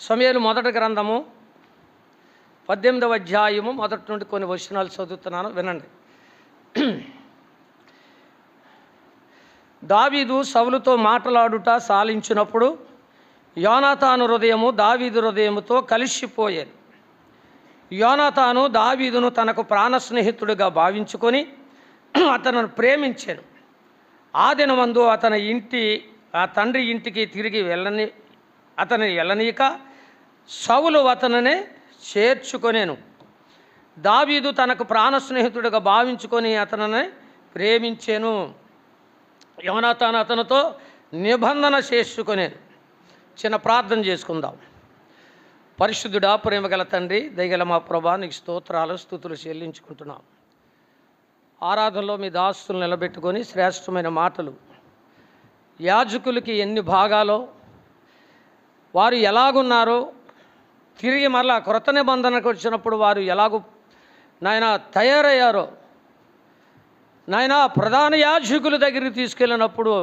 సమూయేలు మొదటి గ్రంథము 18వ అధ్యాయము మొదటి నుండి కొన్ని వచనాలు చదువుతున్నాను, వినండి. దావీదు సౌలుతో మాట్లాడుట సాలించినప్పుడు యోనాతాను హృదయము దావీదు హృదయముతో కలిసిపోయేది. యోనాతాను దావీదును తనకు ప్రాణ స్నేహితుడిగా భావించుకొని అతను ప్రేమించాను. ఆ దినమందు ఆ తండ్రి ఇంటికి తిరిగి వెళ్ళనీక సౌలు అతనినే చేర్చుకొనేను. దావీదు తనకు ప్రాణ స్నేహితుడిగా భావించుకొని అతనిని ప్రేమించాను. యోనాతాను అతనితో నిబంధన చేసుకొనేను. చిన్న ప్రార్థన చేసుకుందాం. పరిశుద్ధుడా, ప్రేమగల తండ్రి, దయగల మా ప్రభా, నీకు స్తోత్రాలు స్తుతులు చెల్లించుకుంటున్నాం. ఆరాధనలో మీ దాస్తులు నిలబెట్టుకొని శ్రేష్టమైన మాటలు, యాజకులకి ఎన్ని భాగాలో వారు ఎలాగున్నారో, తిరిగి మరలా క్రొత్త నిబంధనకు వచ్చినప్పుడు వారు ఎలాగూ నాయన తయారయ్యారో, నాయన ప్రధాన యాజకుల దగ్గరికి తీసుకెళ్ళినప్పుడు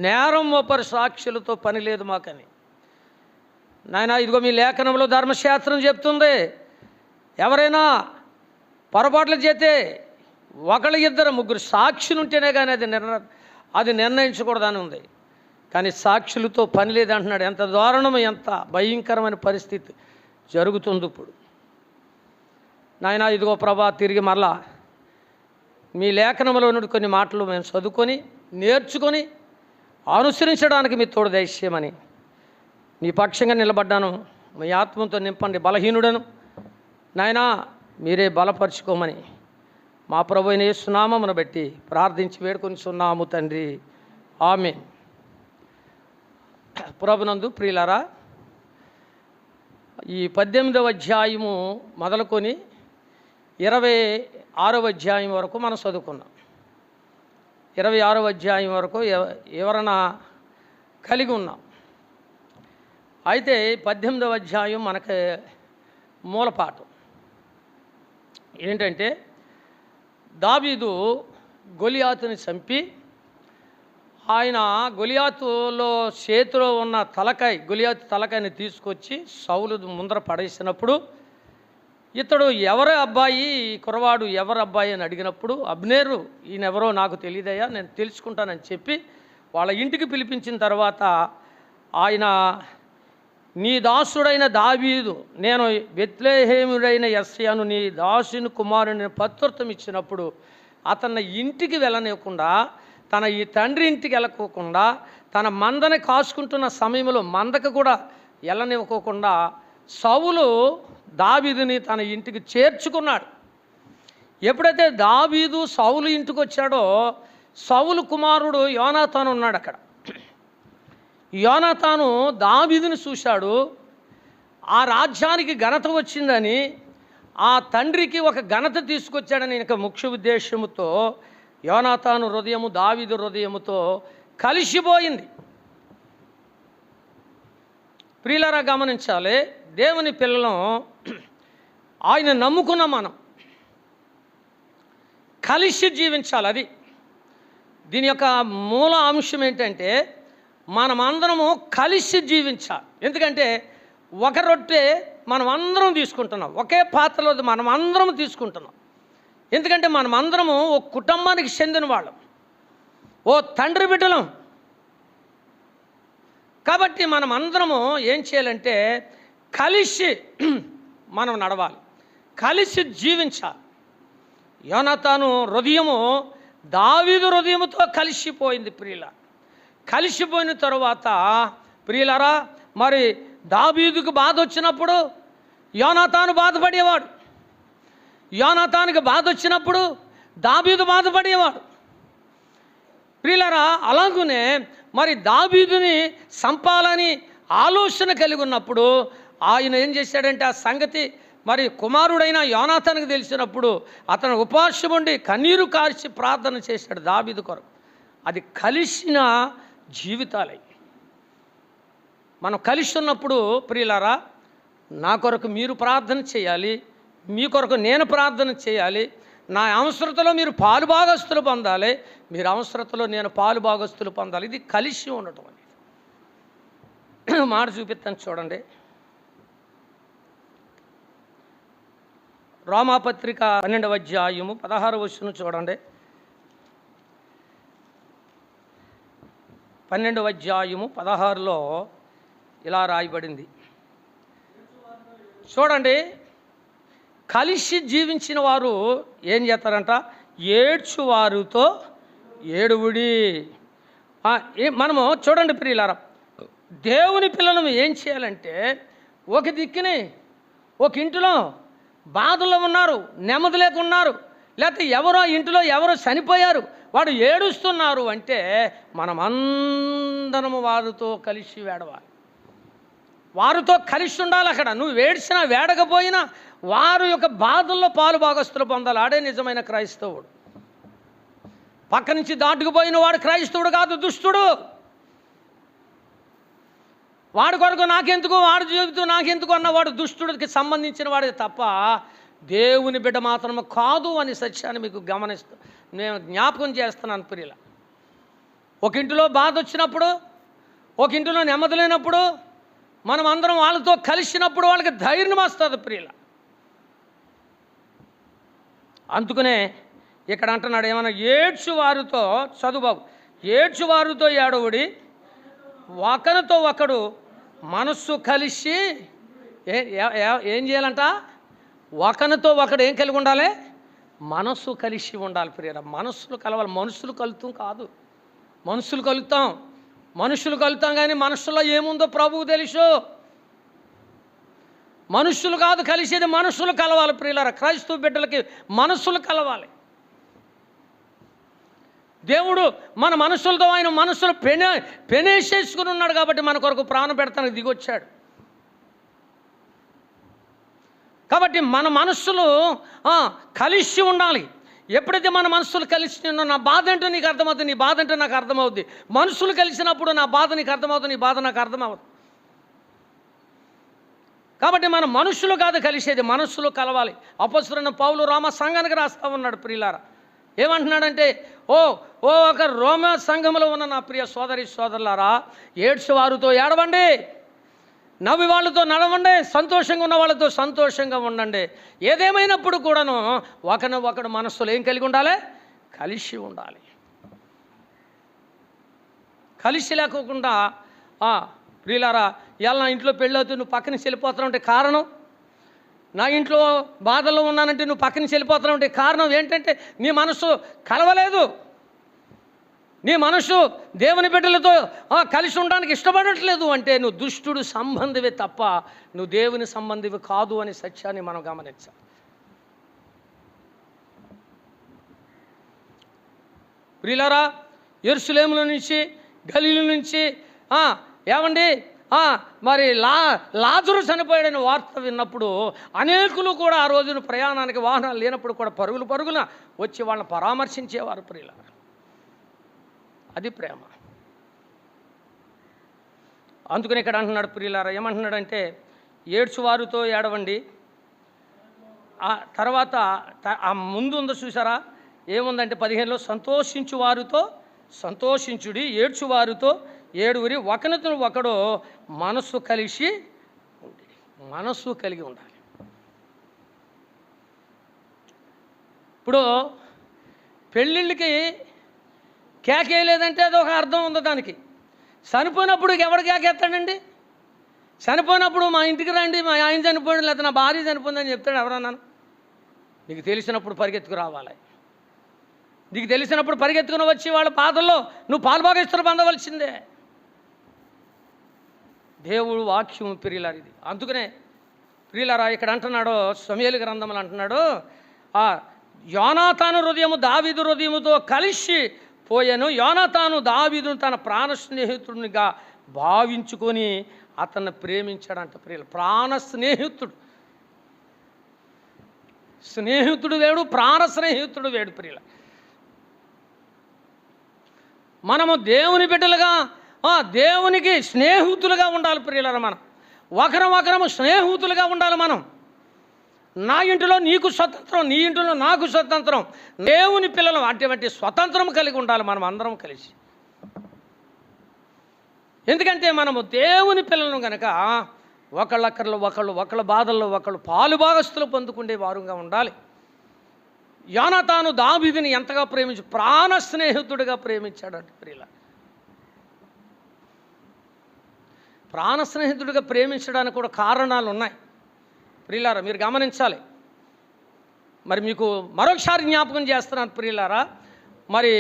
నేరం మోపరి సాక్షులతో పని లేదు మాకని, నాయన ఇదిగో మీ లేఖనంలో ధర్మశాస్త్రం చెప్తుంది, ఎవరైనా పొరపాట్లు చేస్తే ఒకళ్ళు ఇద్దరు ముగ్గురు సాక్షులు ఉంటేనే కానీ అది నిర్ణయించకూడదని ఉంది. కానీ సాక్షులతో పని లేదంటున్నాడు. ఎంత దారుణం, ఎంత భయంకరమైన పరిస్థితి జరుగుతుంది ఇప్పుడు. నాయన ఇదిగో ప్రభా, తిరిగి మరలా మీ లేఖనంలో నుండి కొన్ని మాటలు మేము చదువుకొని నేర్చుకొని అనుసరించడానికి మీ తోడు దయచేయమని మీ పక్షంగా నిలబడ్డాను. మీ ఆత్మతో నింపండి. బలహీనుడను నాయన మీరే బలపరుచుకోమని మా ప్రభు అయిన యేసు నామమును బట్టి ప్రార్థించి వేడుకొనిచున్నాము తండ్రి, ఆమేన్. ప్రభునందు ప్రియులారా, ఈ 18వ అధ్యాయము మొదలుకొని 26వ అధ్యాయం వరకు మనం చదువుకున్నాం. 26వ అధ్యాయం వరకు వివరణ కలిగి ఉన్నాం. అయితే 18వ అధ్యాయం మనకి మూలపాఠం ఏంటంటే, దావీదు గొలియాతుని చంపి ఆయన గొలియాతులో చేతిలో ఉన్న గొలియాతు తలకాయని తీసుకొచ్చి సౌలు ముందర పడేసినప్పుడు, ఇతడు ఎవరి అబ్బాయి, కురవాడు ఎవరి అబ్బాయి అని అడిగినప్పుడు, అబ్నేరు ఈయనెవరో నాకు తెలియదయ్యా, నేను తెలుసుకుంటానని చెప్పి వాళ్ళ ఇంటికి పిలిపించిన తర్వాత ఆయన, నీ దాసుడైన దావీదు, నేను బెత్లెహేముడైన యెస్సయాను నీ దాసుని కుమారుని పత్రం ఇచ్చినప్పుడు అతన్ని ఇంటికి వెళ్ళనివ్వకుండా, తన ఈ తండ్రి ఇంటికి వెళ్ళకోకుండా, తన మందని కాసుకుంటున్న సమయంలో మందకు కూడా వెళ్ళనివ్వకోకుండా సౌలు దావీదుని తన ఇంటికి చేర్చుకున్నాడు. ఎప్పుడైతే దావీదు సౌలు ఇంటికి వచ్చాడో, సౌలు కుమారుడు యోనాతాను ఉన్నాడు అక్కడ. యోనాతాను దావీదుని చూశాడు. ఆ రాజ్యానికి ఘనత వచ్చిందని, ఆ తండ్రికి ఒక ఘనత తీసుకొచ్చాడని ఇక ముఖ్య ఉద్దేశముతో యోనాతాను హృదయము దావీదు హృదయముతో కలిసిపోయింది. ప్రియులారా, గమనించాలి, దేవుని పిల్లలం, ఆయన నమ్ముకున్న మనం కలిసి జీవించాలి. అది దీని యొక్క మూల అంశం ఏంటంటే, మనమందరము కలిసి జీవించాలి. ఎందుకంటే ఒక రొట్టె మనం అందరం తీసుకుంటున్నాం, ఒకే పాత్రలో మనం అందరం తీసుకుంటున్నాం. ఎందుకంటే మనమందరము ఓ కుటుంబానికి చెందిన వాళ్ళం, ఓ తండ్రి బిడ్డలం. కాబట్టి మనం అందరము ఏం చేయాలంటే కలిసి మనం నడవాలి, కలిసి జీవించాలి. యోనాతాను హృదయము దావీదు హృదయముతో కలిసిపోయింది. కలిసిపోయిన తరువాత ప్రియులారా, మరి దావీదుకు బాధ వచ్చినప్పుడు యోనాతాను బాధపడేవాడు, యోనాతానుకి బాధ వచ్చినప్పుడు దావీదు బాధపడేవాడు. ప్రియులారా, అలాగనే మరి దావీదుని చంపాలని ఆలోచన కలిగి ఉన్నప్పుడు ఆయన ఏం చేశాడంటే, ఆ సంగతి మరి కుమారుడైన యోనాతానుకు తెలిసినప్పుడు అతను ఉపవాసం ఉండి కన్నీరు కార్చి ప్రార్థన చేశాడు దావీదు కొరకు. అది కలిసిన జీవితాలై. మనం కలిసి ఉన్నప్పుడు ప్రియులారా, నా కొరకు మీరు ప్రార్థన చేయాలి, మీ కొరకు నేను ప్రార్థన చేయాలి, నా అవసరతలో మీరు పాలు భాగస్తులు పొందాలి, మీరు అవసరతలో నేను పాలు భాగస్తులు పొందాలి. ఇది కలిసి ఉండటం అనేది. మాట చూపిస్తాను చూడండి. రోమాపత్రిక 12వ అధ్యాయము 16వ వచనం చూడండి. 12వ అధ్యాయము 16లో ఇలా రాయబడింది చూడండి. కలిసి జీవించిన వారు ఏం చేస్తారంట? ఏడ్చువారితో ఏడువుడి. మనము చూడండి ప్రియులారా, దేవుని పిల్లలను ఏం చేయాలంటే, ఒక దిక్కుని ఒక ఇంటిలో బాధల్లో ఉన్నారు, నెమ్మది లేకున్నారు, లేకపోతే ఎవరో ఇంటిలో ఎవరో చనిపోయారు, వాడు ఏడుస్తున్నారు అంటే మనమందరము వారితో కలిసి వేడవాలి, వారితో కలిసి ఉండాలి. అక్కడ నువ్వు వేడిసినా వేడకపోయినా వారి యొక్క బాధల్లో పాలు భాగస్తులు పొందాలి. ఆడే నిజమైన క్రైస్తవుడు. పక్క నుంచి దాటుకుపోయిన వాడు క్రైస్తవుడు కాదు, దుష్టుడు. వాడి కొరకు నాకెందుకు, వాడి జీవితం నాకెందుకు అన్నవాడు దుష్టుడికి సంబంధించిన వాడే తప్ప దేవుని బిడ్డ మాత్రమే కాదు అని సత్యాన్ని మీకు నేను జ్ఞాపకం చేస్తున్నాను ప్రియుల. ఒక ఇంటిలో బాధ వచ్చినప్పుడు, ఒక ఇంటిలో నెమ్మది లేనప్పుడు మనం అందరం వాళ్ళతో కలిసినప్పుడు వాళ్ళకి ధైర్యం వస్తుంది ప్రియుల. అందుకనే ఇక్కడ అంటున్నాడు ఏమన్నా, ఏడ్చువారితో, చదువుబాబు, ఏడ్చువారితో ఏడవుడి, ఒకరితో ఒకడు మనస్సు కలిసి ఏం చేయాలంట? ఒకరితో ఒకడు ఏం కలిగి ఉండాలి? మనస్సు కలిసి ఉండాలి ప్రియరా. మనస్సులు కలవాలి. మనుషులు కలుతాం కాదు, మనుషులు కలుతాం కానీ మనస్సులో ఏముందో ప్రభువు తెలుసు. మనుషులు కాదు కలిసేది, మనస్సులు కలవాలి ప్రియులారా. క్రైస్తవ బిడ్డలకి మనస్సులు కలవాలి. దేవుడు మన మనస్సులతో ఆయన మనస్సులు పెనేసేసుకుని ఉన్నాడు కాబట్టి మన కొరకు ప్రాణం పెడతానికి దిగొచ్చాడు. కాబట్టి మన మనస్సులు కలిసి ఉండాలి. ఎప్పుడైతే మన మనస్సులు కలిసి ఉన్నా, నా బాధ ఏంటో నీకు అర్థమవుతుంది, నీ బాధ అంటే నాకు అర్థమవుద్ది. మనస్సులు కలిసినప్పుడు నా బాధ నీకు అర్థమవుతుంది, నీ బాధ నాకు అర్థమవుతుంది. కాబట్టి మన మనుషులు కాదు కలిసేది, మనస్సులు కలవాలి. అపొస్తలుడైన పౌలు రోమ సంఘానికి రాస్తా ఉన్నాడు ప్రియులారా. ఏమంటున్నాడంటే, ఒక రోమ సంఘంలో ఉన్న నా ప్రియ సోదరి సోదరులారా, ఏడ్చు వారితో ఏడవండి, నవ్వి వాళ్ళతో నడవండి, సంతోషంగా ఉన్న వాళ్ళతో సంతోషంగా ఉండండి. ఏదేమైనప్పుడు కూడాను ఒకడు మనస్సులో ఏం కలిగి ఉండాలి? కలిసి ఉండాలి. కలిసి లేకోకుండా ప్రియులారా, ఇవాళ నా ఇంట్లో పెళ్ళి అవుతుంది, నువ్వు పక్కన వెళ్ళిపోతున్నావు అంటే కారణం, నా ఇంట్లో బాధల్లో ఉన్నానంటే నువ్వు పక్కన వెళ్ళిపోతున్నావు అంటే కారణం ఏంటంటే నీ మనస్సు కలవలేదు. నీ మనస్సు దేవుని బిడ్డలతో కలిసి ఉండడానికి ఇష్టపడట్లేదు అంటే నువ్వు దుష్టుడు సంబంధివే తప్ప నువ్వు దేవుని సంబంధివి కాదు అనే సత్యాన్ని మనం గమనించాలి. ప్రియులారా, యెరూషలేములో నుంచి, గలీలు నుంచి ఏమండి మరి లాజరు చనిపోయాడని వార్త విన్నప్పుడు అనేకులు కూడా ఆ రోజున ప్రయాణానికి వాహనాలు లేనప్పుడు కూడా పరుగున వచ్చి వాళ్ళని పరామర్శించేవారు ప్రియులారా. అది ప్రేమ. అందుకని ఇక్కడ అంటున్నాడు ప్రియులారా, ఏమంటున్నాడంటే, ఏడ్చువారితో ఏడవండి. ఆ తర్వాత ఆ ముందు ఉందో చూసారా, ఏముందంటే 15లో, సంతోషించువారితో సంతోషించుడి, ఏడ్చువారితో ఏడుగురి, ఒకరితో ఒకడు మనస్సు కలిసి ఉండి. మనస్సు కలిగి ఉండాలి. ఇప్పుడు పెళ్ళిళ్ళకి కేకేయలేదంటే అది ఒక అర్థం ఉంది దానికి. చనిపోయినప్పుడు ఎవడు కేకేస్తాడండి? చనిపోయినప్పుడు మా ఇంటికి రండి, మా ఆయన చనిపోయాడు, లేకపోతే నా భార్య చనిపోయిందని చెప్తాడు ఎవరన్నాను? నీకు తెలిసినప్పుడు పరిగెత్తుకు రావాలి. నీకు తెలిసినప్పుడు పరిగెత్తుకుని వచ్చి వాళ్ళ బాధల్లో నువ్వు పాలుభాగస్తులు పొందవలసిందే. దేవుడు వాక్యం ప్రియులారా ఇది. అందుకనే ప్రియులారా ఇక్కడ అంటున్నాడు, సమూయేలు గ్రంథంలో అంటున్నాడు, యోనాతాను హృదయము దావీదు హృదయముతో కలిసి పోయాను. యోనాతాను దావీదును తన ప్రాణ స్నేహితుడిగా భావించుకొని అతన్ని ప్రేమించాడంట ప్రియులు. ప్రాణ స్నేహితుడు వేడు, ప్రాణ స్నేహితుడు వేడు ప్రియుల. మనము దేవుని బిడ్డలుగా దేవునికి స్నేహితులుగా ఉండాలి ప్రియులారా. మనం ఒకరము స్నేహితులుగా ఉండాలి. మనం నా ఇంటిలో నీకు స్వతంత్రం, నీ ఇంటిలో నాకు స్వతంత్రం, దేవుని పిల్లలు అటువంటి స్వతంత్రం కలిగి ఉండాలి మనం అందరం కలిసి. ఎందుకంటే మనము దేవుని పిల్లలను కనుక ఒకళ్ళక్కర్లో ఒకళ్ళ బాధల్లో ఒకళ్ళు పాలుభాగస్తులు పొందుకునే వారుగా ఉండాలి. యోనాతాను దావీదుని ఎంతగా ప్రాణ స్నేహితుడిగా ప్రేమించాడంట ప్రియుల. ప్రాణ స్నేహితుడిగా ప్రేమించడానికి కూడా కారణాలు ఉన్నాయి ప్రియులారా, మీరు గమనించాలి. మరి మీకు మరొకసారి జ్ఞాపకం చేస్తున్నాను ప్రియులారా. మరి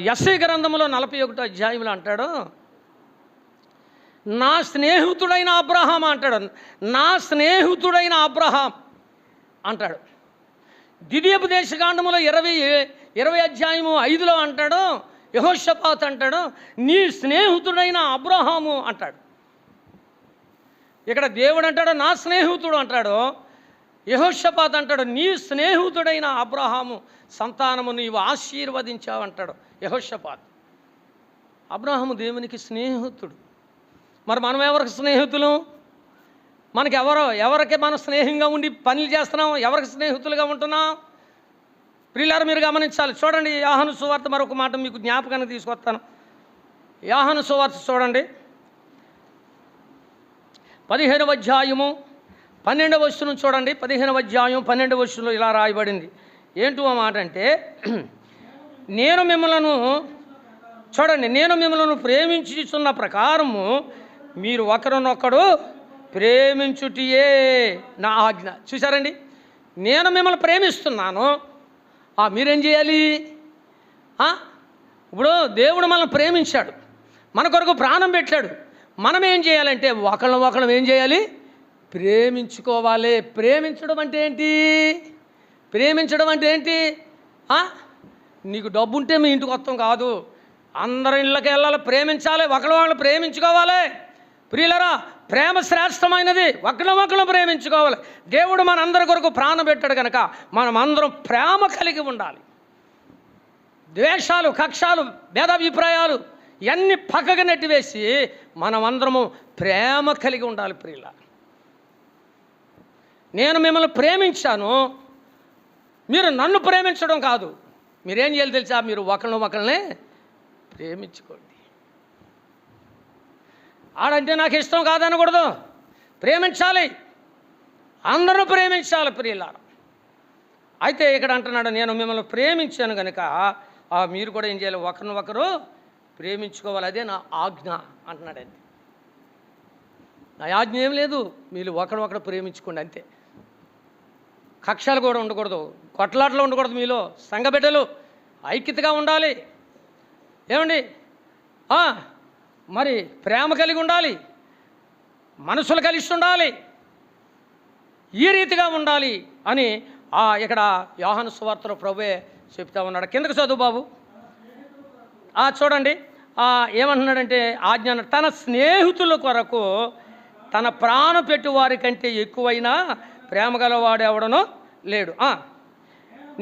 యెషయా గ్రంథంలో 41వ అధ్యాయంలో అంటాడు, నా స్నేహితుడైన అబ్రహాం అంటాడు. నా స్నేహితుడైన అబ్రహాం అంటాడు. ద్వితీయోపదేశకాండములో 20 అధ్యాయము 5లో అంటాడు, యెహోషాపాతు అంటాడు, నీ స్నేహితుడైన అబ్రహాము అంటాడు. ఇక్కడ దేవుడు అంటాడు నా స్నేహితుడు అంటాడు, యెహోషాపాతు అంటాడు నీ స్నేహితుడైన అబ్రహాము సంతానము నీవు ఆశీర్వదించావు అంటాడు యెహోషాపాతు. అబ్రహాము దేవునికి స్నేహితుడు. మరి మనం ఎవరికి స్నేహితులు? మనకి ఎవరికి మనం స్నేహంగా ఉండి పనులు చేస్తున్నాం? ఎవరికి స్నేహితులుగా ఉంటున్నాం? ప్రియులారా మీరు గమనించాలి. చూడండి యోహాను సువార్త, మరొక మాట మీకు జ్ఞాపకానికి తీసుకొస్తాను. యోహాను సువార్త చూడండి 15వ అధ్యాయము 12వ వచనం చూడండి. 15వ అధ్యాయం 12వ వచనంలో ఇలా రాయబడింది. ఏంటో ఆ మాట అంటే, నేను మిమ్మలను ప్రేమించుచున్న ప్రకారము మీరు ఒకరినొకడు ప్రేమించుటియే నా ఆజ్ఞ. చూసారండి, నేను మిమ్మల్ని ప్రేమిస్తున్నాను, మీరేం చేయాలి? ఇప్పుడు దేవుడు మనల్ని ప్రేమించాడు, మన కొరకు ప్రాణం పెట్టాడు. మనం ఏం చేయాలంటే ఒకళ్ళం ఏం చేయాలి? ప్రేమించుకోవాలి. ప్రేమించడం అంటే ఏంటి? నీకు డబ్బు ఉంటే మీ ఇంటికి వస్తాం కాదు, అందరి ఇళ్ళకి వెళ్ళాలి, ప్రేమించాలి, ఒకళ్ళు ప్రేమించుకోవాలి. ప్రియులరా, ప్రేమ శ్రేష్టమైనది. ఒకళ్ళం ప్రేమించుకోవాలి. దేవుడు మనందరి కొరకు ప్రాణం పెట్టాడు కనుక మనం అందరం ప్రేమ కలిగి ఉండాలి. ద్వేషాలు, కక్షాలు, భేదాభిప్రాయాలు ఇవన్నీ పక్కగా నెట్టివేసి మనం అందరము ప్రేమ కలిగి ఉండాలి. ప్రియుల, నేను మిమ్మల్ని ప్రేమించాను, మీరు నన్ను ప్రేమించడం కాదు. మీరేం చేయాలి తెలుసా? మీరు ఒకళ్ళనే ప్రేమించుకోండి. ఆడంటే నాకు ఇష్టం కాదనకూడదు, ప్రేమించాలి, అందరూ ప్రేమించాలి. ప్రియులారా, అయితే ఇక్కడ అంటున్నాడు నేను మిమ్మల్ని ప్రేమించాను కనుక మీరు కూడా ఏం చేయాలి? ఒకరినొకరు ప్రేమించుకోవాలి, అదే నా ఆజ్ఞ అంటున్నాడండి. నా ఆజ్ఞ ఏం లేదు, మీరు ఒకరినొకరు ప్రేమించుకోండి అంతే. కక్షలు కూడా ఉండకూడదు, కొట్లాటలు ఉండకూడదు. మీలో సంఘ బిడ్డలు ఐక్యతగా ఉండాలి. ఏమండి, మరి ప్రేమ కలిగి ఉండాలి, మనసులు కలిసి ఉండాలి, ఈ రీతిగా ఉండాలి అని ఇక్కడ యోహాను సువార్తలో ప్రభువే చెప్తా ఉన్నాడు. కిందకు చదువు బాబు. చూడండి ఏమంటున్నాడంటే, ఆజ్ఞ తన స్నేహితుల కొరకు తన ప్రాణం పెట్టు వారి కంటే ఎక్కువైనా ప్రేమ గలవాడెవడనో లేడు.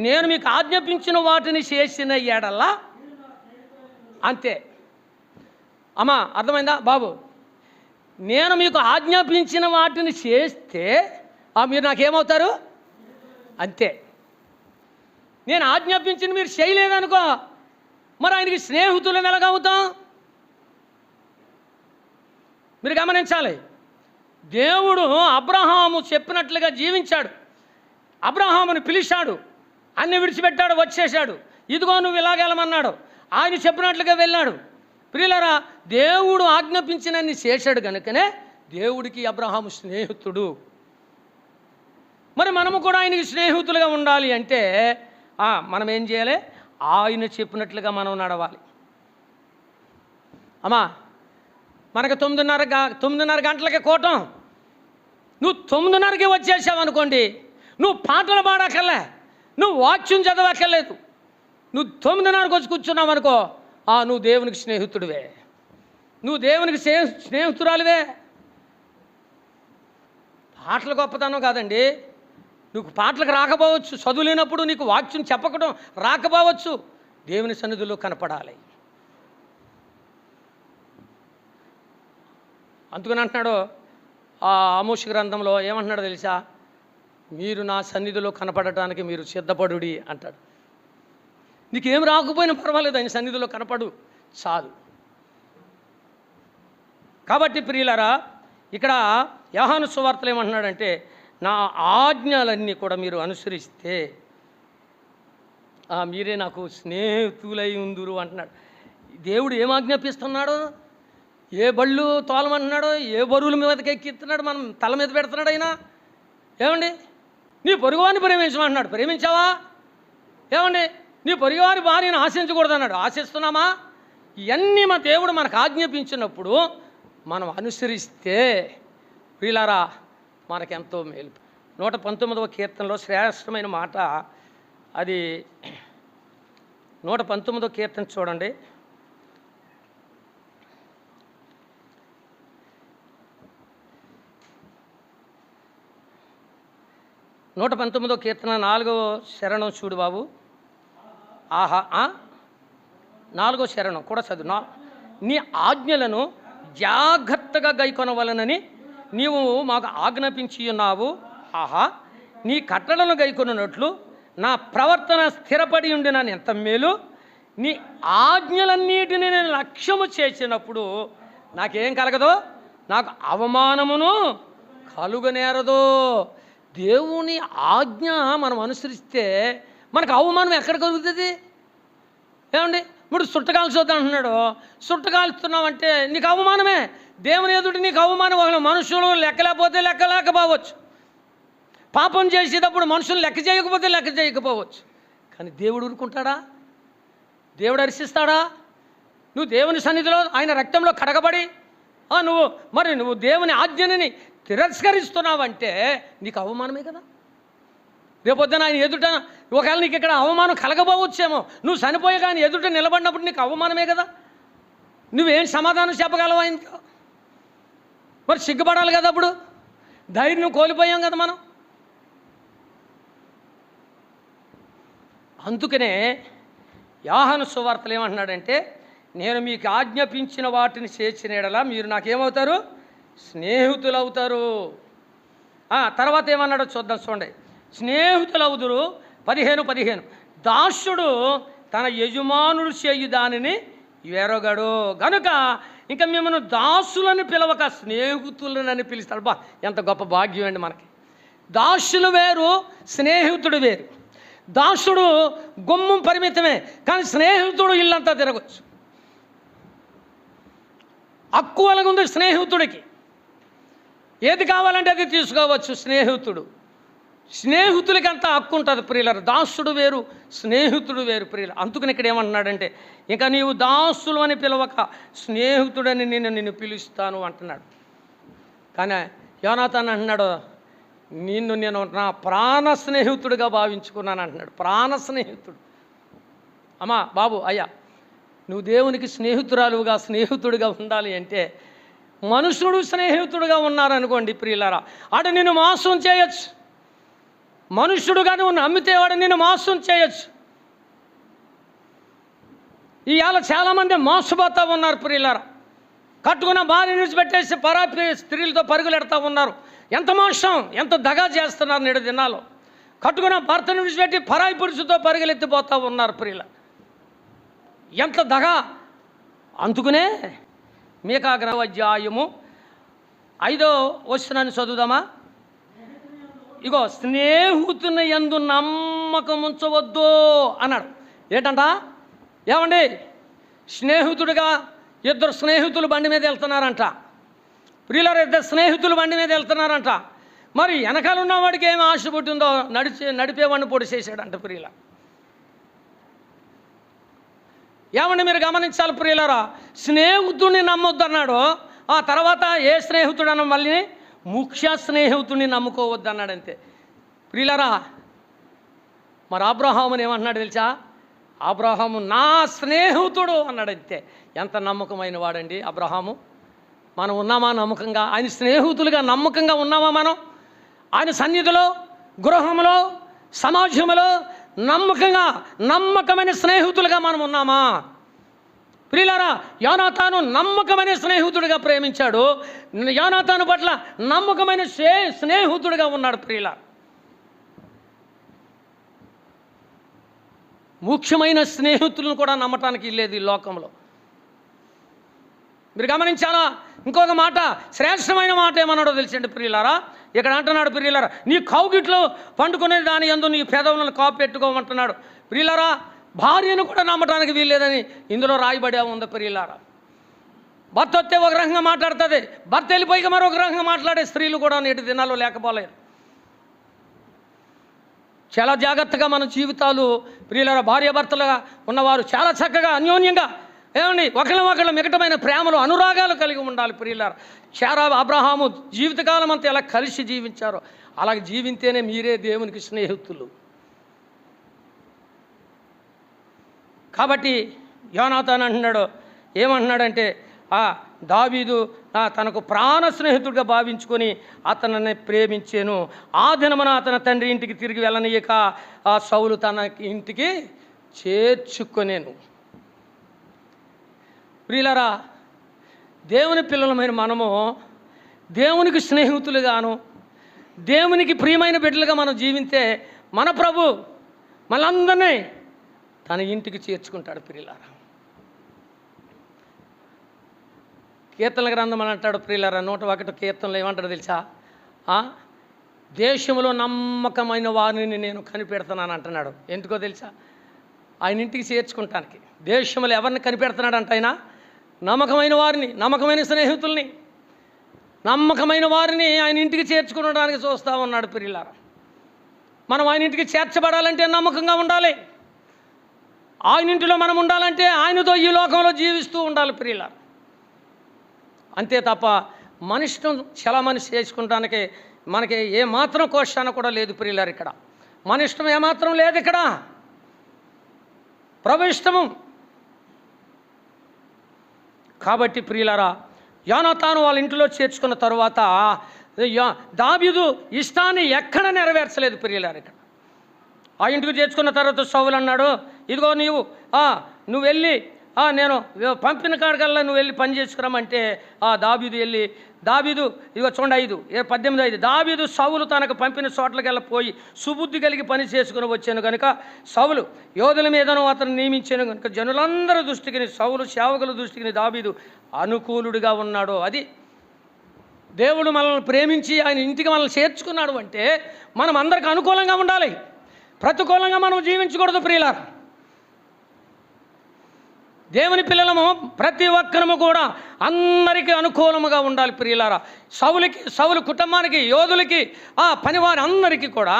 నేను మీకు ఆజ్ఞాపించిన వాటిని చేసిన ఎడల అంతే. అమ్మా అర్థమైందా బాబు? నేను మీకు ఆజ్ఞాపించిన వాటిని చేస్తే మీరు నాకేమవుతారు? అంతే. నేను ఆజ్ఞాపించిన మీరు చేయలేదనుకో, మరి ఆయనకి స్నేహితులను ఎలాగవుతాం? మీరు గమనించాలి. దేవుడు అబ్రహాము చెప్పినట్లుగా జీవించాడు. అబ్రహాముని పిలిచాడు, అన్ని విడిచిపెట్టాడు, వచ్చేశాడు. ఇదిగో నువ్వు ఇలాగెళ్ళమన్నాడు, ఆయన చెప్పినట్లుగా వెళ్ళాడు. ప్రియులారా, దేవుడు ఆజ్ఞాపించినన్ని చేశాడు కనుకనే దేవుడికి అబ్రహాము స్నేహితుడు. మరి మనము కూడా ఆయనకి స్నేహితులుగా ఉండాలి అంటే మనం ఏం చేయాలి? ఆయన చెప్పినట్లుగా మనం నడవాలి. అమ్మా మనకు 9:30 గంటలకి కూటం, నువ్వు 9:30కి వచ్చేసావు అనుకోండి, నువ్వు పాటలు పాడక్కర్లే, నువ్వు వాక్యం చదవక్కర్లేదు, నువ్వు 9:30కి వచ్చి కూర్చున్నావు అనుకో, నువ్వు దేవునికి స్నేహితుడివే, నువ్వు దేవునికి స్నేహితురాలివే. పాటలు గొప్పతనం కాదండి. నువ్వు పాటలకు రాకపోవచ్చు, చదువులేనప్పుడు నీకు వాక్యం చెప్పకడం రాకపోవచ్చు, దేవుని సన్నిధిలో కనపడాలి. అందుకని అంటున్నాడు ఆమోషు గ్రంథంలో, ఏమంటున్నాడో తెలుసా? మీరు నా సన్నిధిలో కనపడటానికి మీరు సిద్ధపడుడి అంటాడు. నీకేం రాకపోయినా పర్వాలేదు, ఆయన సన్నిధిలో కనపడు చాలు. కాబట్టి ప్రియులారా, ఇక్కడ యోహాను సువార్తలో ఏమంటున్నాడంటే, నా ఆజ్ఞలన్నీ కూడా మీరు అనుసరిస్తే మీరే నాకు స్నేహితులై ఉందురు అంటున్నాడు. దేవుడు ఏం ఆజ్ఞాపిస్తున్నాడు? ఏ బళ్ళు తోలమంటున్నాడో, ఏ బరువుల మీదకి ఎక్కిస్తున్నాడు, మనం తల మీద పెడుతున్నాడు అయినా. ఏమండి, నీ పొరుగువారిని ప్రేమించమంటున్నాడు, ప్రేమించావా? ఏమండి, నీ పొరుగువారి భార్యను ఆశించకూడదు అన్నాడు, ఆశిస్తున్నామా? ఇవన్నీ మా దేవుడు మనకు ఆజ్ఞాపించినప్పుడు మనం అనుసరిస్తే ప్రియులారా మనకెంతో మేలు. 119వ కీర్తనలో శ్రేష్టమైన మాట అది. 119వ కీర్తన చూడండి. నూట 19వ కీర్తన 4వ శరణం చూడు బాబు. ఆహా, 4వ శరణం కూడా చదువు. నీ ఆజ్ఞలను జాగ్రత్తగా గైకొనవలనని నీవు మాకు ఆజ్ఞాపించి ఉన్నావు. ఆహా, నీ కట్టడలను గైకొనున్నట్లు నా ప్రవర్తన స్థిరపడి ఉండినాను, ఎంత మేలు. నీ ఆజ్ఞలన్నిటిని నేను లక్ష్యము చేసినప్పుడు నాకేం కలగదో, నాకు అవమానమును కలుగనేరదో. దేవుని ఆజ్ఞ మనం అనుసరిస్తే మనకు అవమానం ఎక్కడ కలుగుతుంది? ఏమండి, ఇప్పుడు చుట్టకాలు చూద్దాం అంటున్నాడు, చుట్టకాలుస్తున్నావంటే నీకు అవమానమే. దేవుని ఎదుటి నీకు అవమానం. మనుషులు లెక్కలేకపోతే లెక్కలేకపోవచ్చు, పాపం చేసేటప్పుడు మనుషులు లెక్క చేయకపోతే లెక్క చేయకపోవచ్చు. కానీ దేవుడు ఊరుకుంటాడా? దేవుడు హర్షిస్తాడా? నువ్వు దేవుని సన్నిధిలో ఆయన రక్తంలో కడగబడి నువ్వు దేవుని ఆజ్ఞని తిరస్కరిస్తున్నావంటే నీకు అవమానమే కదా. రేపొద్దున ఆయన ఎదుట ఒకవేళ నీకు ఇక్కడ అవమానం కలగబోవచ్చేమో, నువ్వు చనిపోయే కానీ ఎదుట నిలబడినప్పుడు నీకు అవమానమే కదా. నువ్వేం సమాధానం చెప్పగలవు ఆయనతో? మరి సిగ్గుపడాలి కదా. అప్పుడు ధైర్యం కోల్పోయాం కదా మనం. అందుకనే యోహాను సువార్తలు ఏమంటున్నాడంటే, నేను మీకు ఆజ్ఞాపించిన వాటిని చేసిన యెడల మీరు నాకేమవుతారు? స్నేహితులు అవుతారు. తర్వాత ఏమన్నాడో చూద్దాం, చూడండి. స్నేహితులు అవుదురు. 15 దాసుడు తన యజమానుడు చేయు దానిని ఎరగడు గనుక ఇంకా మిమ్మల్ని దాసులని పిలవక స్నేహితులని పిలుస్తాడు. బా, ఎంత గొప్ప భాగ్యం అండి మనకి. దాసులు వేరు, స్నేహితుడు వేరు. దాసుడు గుమ్మం పరిమితమే, కానీ స్నేహితుడు ఇల్లంతా తిరగచ్చు. హక్కు అలాగుంది స్నేహితుడికి, ఏది కావాలంటే అది తీసుకోవచ్చు స్నేహితుడు. స్నేహితులకి అంతా హక్కు ఉంటుంది ప్రియులారు. దాసుడు వేరు, స్నేహితుడు వేరు ప్రియులు. అందుకని ఇక్కడ ఏమంటున్నాడంటే, ఇంకా నీవు దాసులు అని పిలవక స్నేహితుడని నిన్ను పిలుస్తాను అంటున్నాడు. కానీ యోనాతాన్ అంటున్నాడు, నేను నా ప్రాణ స్నేహితుడిగా భావించుకున్నాను అంటున్నాడు. ప్రాణ స్నేహితుడు. అమ్మా, బాబు, అయ్యా, నువ్వు దేవునికి స్నేహితురాలుగా స్నేహితుడిగా ఉండాలి అంటే మనుషుడు స్నేహితుడుగా ఉన్నారనుకోండి ప్రియులారా, ఆడ నిన్ను మోసం చేయొచ్చు. మనుషుడుగా నువ్వు నమ్మితే వాడు నిన్ను మోసం చేయొచ్చు. ఇవాళ చాలామంది మోసపోతూ ఉన్నారు ప్రియులారా. కట్టుకున్న భార్య విడిచిపెట్టేసి పరాయి స్త్రీలతో పరుగులు ఎడతా ఉన్నారు. ఎంత మోసం, ఎంత దగా చేస్తున్నారు నేడు దినాల్లో. కట్టుకున్న భర్తను విడిచిపెట్టి పరాయి పురుషుతో పరుగులెత్తిపోతూ ఉన్నారు ప్రియుల. ఎంత దగా. అందుకునే మీకా గ్రంథం అధ్యాయము 5వ వచనాన్ని చదువుదామా. ఇగో, స్నేహితుని యందు నమ్మకం ఉంచవద్దు అన్నాడు. ఏంటంట? ఏమండి, స్నేహితుడిగా ఇద్దరు స్నేహితులు బండి మీద వెళ్తున్నారంట ప్రియులారు. ఇద్దరు స్నేహితులు బండి మీద వెళ్తున్నారంట. మరి వెనకాల ఉన్నవాడికి ఏమి ఆశ పుట్టిందో నడిపేవాడిని పొడి చేశాడంట ప్రియుల. ఏమండి, మీరు గమనించాలి ప్రియులారా. స్నేహితుడిని నమ్మొద్దు అన్నాడు. ఆ తర్వాత ఏ స్నేహితుడు అన్న మళ్ళీ ముఖ్య స్నేహితుడిని నమ్ముకోవద్దు అన్నాడు. అంతే ప్రియులారా. మరి అబ్రహాముని ఏమంటున్నాడు తెలుసా? అబ్రహాము నా స్నేహితుడు అన్నాడు. అంతే. ఎంత నమ్మకమైన వాడండి అబ్రహాము. మనం ఉన్నామా నమ్మకంగా? ఆయన స్నేహితులుగా నమ్మకంగా ఉన్నామా మనం? ఆయన సన్నిధిలో, గృహంలో, సమాజంలో నమ్మకమైన స్నేహితులుగా మనం ఉన్నామా ప్రియులారా? యోనాతాను నమ్మకమైన స్నేహితుడిగా ప్రేమించాడు. యోనాతాను పట్ల నమ్మకమైన స్నేహితుడిగా ఉన్నాడు ప్రియులారా. ముఖ్యమైన స్నేహితులను కూడా నమ్మటానికి లేదు ఈ లోకంలో. మీరు గమనించాలా? ఇంకొక మాట, శ్రేష్టమైన మాట ఏమన్నాడో తెలిసండి ప్రియులారా. ఇక్కడ అంటున్నాడు, ప్రియులారా నీ కౌగిట్లో పండుకునే దాని యందు నీ పెదవులను కాపు పెట్టుకోమంటున్నాడు. ప్రియులారా భార్యను కూడా నమ్మటానికి వీల్లేదని ఇందులో రాయబడే ఉంది ప్రియులారా. భర్త వస్తే ఒక రకంగా మాట్లాడుతుంది, భర్త వెళ్ళిపోయిక మరొక రకంగా మాట్లాడే స్త్రీలు కూడా నేటి దినాల్లో లేకపోలేదు. చాలా జాగ్రత్తగా మన జీవితాలు ప్రియులారా, భార్యాభర్తలుగా ఉన్నవారు చాలా చక్కగా అన్యోన్యంగా ఏమండి ఒకళ్ళ మిగటమైన ప్రేమలు అనురాగాలు కలిగి ఉండాలి ప్రియులారా. శారా అబ్రహాము జీవితకాలం అంతా ఎలా కలిసి జీవించారో అలాగే జీవింతేనే మీరే దేవునికి స్నేహితులు. కాబట్టి యోనాతాను అంటున్నాడు, ఏమంటున్నాడంటే దావీదు తనకు ప్రాణ స్నేహితుడిగా భావించుకొని అతనిని ప్రేమించాను. ఆ దినమున అతని తండ్రి ఇంటికి తిరిగి వెళ్ళనీయక సౌలు తన ఇంటికి చేర్చుకొనేను. ప్రియులారా దేవుని పిల్లలమైన మనము దేవునికి స్నేహితులుగాను దేవునికి ప్రియమైన బిడ్డలుగా మనం జీవింతే మన ప్రభు మనందరినీ తన ఇంటికి చేర్చుకుంటాడు. ప్రియులారా కీర్తనల గ్రంథం అని అంటాడు ప్రియులారా, 101 కీర్తనలు ఏమంటాడు తెలుసా? దేశంలో నమ్మకమైన వారిని నేను కనిపెడుతున్నాను అంటున్నాడు. ఎందుకో తెలుసా? ఆయన ఇంటికి చేర్చుకుంటానికి. దేశంలో ఎవరిని కనిపెడుతున్నాడు అంటే ఆయన నమ్మకమైన వారిని, నమ్మకమైన స్నేహితుల్ని, నమ్మకమైన వారిని ఆయన ఇంటికి చేర్చుకోవడానికి చూస్తూ ఉన్నాడు. ప్రియులారా మనం ఆయన ఇంటికి చేర్చబడాలంటే నమ్మకంగా ఉండాలి. ఆయన ఇంటిలో మనం ఉండాలంటే ఆయనతో ఈ లోకంలో జీవిస్తూ ఉండాలి ప్రియులారా. అంతే తప్ప మనిష్టం చాలా మనిషి చేసుకుంటానికి మనకి ఏమాత్రం కోశాన కూడా లేదు ప్రియులారు. ఇక్కడ మన ఇష్టం ఏమాత్రం లేదు. ఇక్కడ ప్రభు ఇష్టము. కాబట్టి ప్రియులారా యోనాతాను వాళ్ళ ఇంటిలో చేర్చుకున్న తరువాత దావీదు ఇష్టాన్ని ఎక్కడ నెరవేర్చలేదు ప్రియులారు. ఇక్కడ ఆ ఇంటికి చేర్చుకున్న తర్వాత సౌలు అన్నాడు, ఇదిగో నువ్వు వెళ్ళి నేను పంపిన కాడికల్లా నువ్వు వెళ్ళి పని చేసుకురామంటే దావీదు వెళ్ళి ఇదిగో చూడండి 5:18 దావీదు సౌలు తనకు పంపిన చోట్లకెళ్ళి పోయి సుబుద్ధి కలిగి పని చేసుకుని వచ్చాను కనుక సౌలు యోధుల మీదను అతను నియమించాను కనుక జనులందరి దృష్టికి సౌలు సేవకుల దృష్టికి దావీదు అనుకూలుడిగా ఉన్నాడు. అది దేవుడు మనల్ని ప్రేమించి ఆయన ఇంటికి మనల్ని చేర్చుకున్నాడు అంటే మనం అందరికి అనుకూలంగా ఉండాలి, ప్రతికూలంగా మనం జీవించకూడదు ప్రియులారా. దేవుని పిల్లలము ప్రతి ఒక్కరము కూడా అందరికీ అనుకూలముగా ఉండాలి ప్రియులారా. సౌలు కుటుంబానికి, యోధులకి, పనివారి అందరికీ కూడా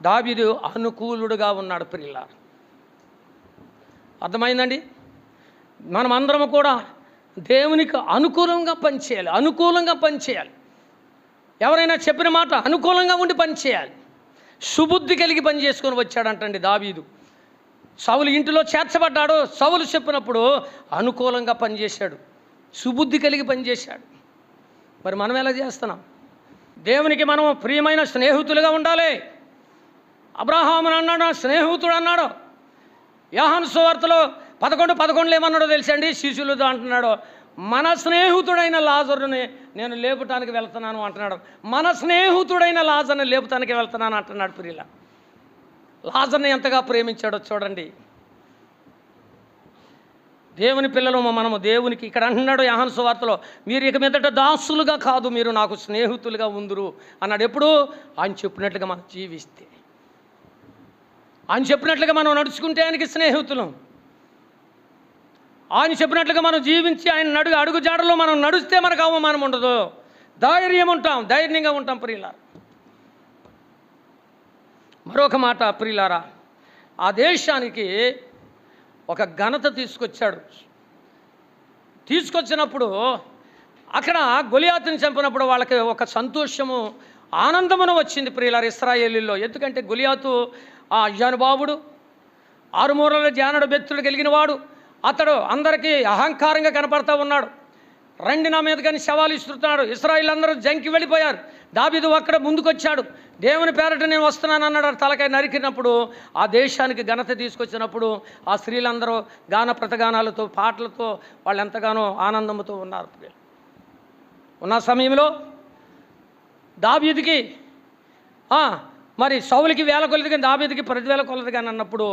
దావీదు అనుకూలుడుగా ఉన్నాడు ప్రియులారా. అర్థమైందండి? మనం అందరము కూడా దేవునికి అనుకూలంగా పనిచేయాలి. ఎవరైనా చెప్పిన మాట అనుకూలంగా ఉండి పనిచేయాలి. సుబుద్ధి కలిగి పని చేసుకొని వచ్చాడంటండి దావీదు. సౌలు ఇంటిలో చేర్చబడ్డాడు. సౌలు చెప్పినప్పుడు అనుకూలంగా పనిచేశాడు, సుబుద్ధి కలిగి పనిచేశాడు. మరి మనం ఎలా చేస్తున్నాం? దేవునికి మనం ప్రియమైన స్నేహితులుగా ఉండాలి. అబ్రహామును అన్నాడు స్నేహితుడు అన్నాడు. యోహాను సువార్తలో 11:11 ఏమన్నాడో తెలుసండి? శిష్యులతో అంటున్నాడు, మన స్నేహితుడైన లాజరుని నేను లేపటానికి వెళ్తున్నాను అంటున్నాడు. మన స్నేహితుడైన లాజర్ని లేపుతానికి వెళ్తున్నాను అంటున్నాడు. ప్రియుల లాజర్ని ఎంతగా ప్రేమించాడో చూడండి. దేవుని పిల్లలు మనము దేవునికి ఇక్కడ అంటున్నాడు యోహాను సువార్తలో, మీరు ఇక మీదట దాసులుగా కాదు, మీరు నాకు స్నేహితులుగా ఉందురు అన్నాడు. ఎప్పుడు? ఆయన చెప్పినట్లుగా మనం జీవిస్తే, ఆయన చెప్పినట్లుగా మనం నడుచుకుంటే ఆయనకి స్నేహితులం. ఆయన చెప్పినట్లుగా మనం జీవించి ఆయన అడుగు జాడలో మనం నడిస్తే మనకు అవమానం ఉండదు, ధైర్యంగా ఉంటాం ప్రియులారా. మరొక మాట ప్రియులారా, ఆ దేశానికి ఒక ఘనత తీసుకొచ్చినప్పుడు అక్కడ గొలియాతుని చంపినప్పుడు వాళ్ళకి ఒక సంతోషము, ఆనందమును వచ్చింది ప్రియులారా ఇశ్రాయేలీల్లో. ఎందుకంటే గొలియాతు అజానుబాబుడు, 6 మూరల జానడు బెత్తుడు కలిగిన వాడు. అతడు అందరికీ అహంకారంగా కనపడతా ఉన్నాడు. రండి నా మీద కానీ శవాలు ఇస్తున్నాడు. ఇశ్రాయేల్ అందరూ జంకి వెళ్ళిపోయారు. దావీదు అక్కడ ముందుకొచ్చాడు. దేవుని పేరట నేను వస్తున్నాను అన్నాడు. తలకాయ నరికినప్పుడు ఆ దేశానికి ఘనత తీసుకొచ్చినప్పుడు ఆ స్త్రీలందరూ గాన ప్రతగానాలతో, పాటలతో వాళ్ళు ఎంతగానో ఆనందంతో ఉన్నారు. ఉన్న సమయంలో దావీదుకి మరి సౌలుకి 1000 కొలది కానీ దావీదుకి 10,000 కొలది కానీ అన్నప్పుడు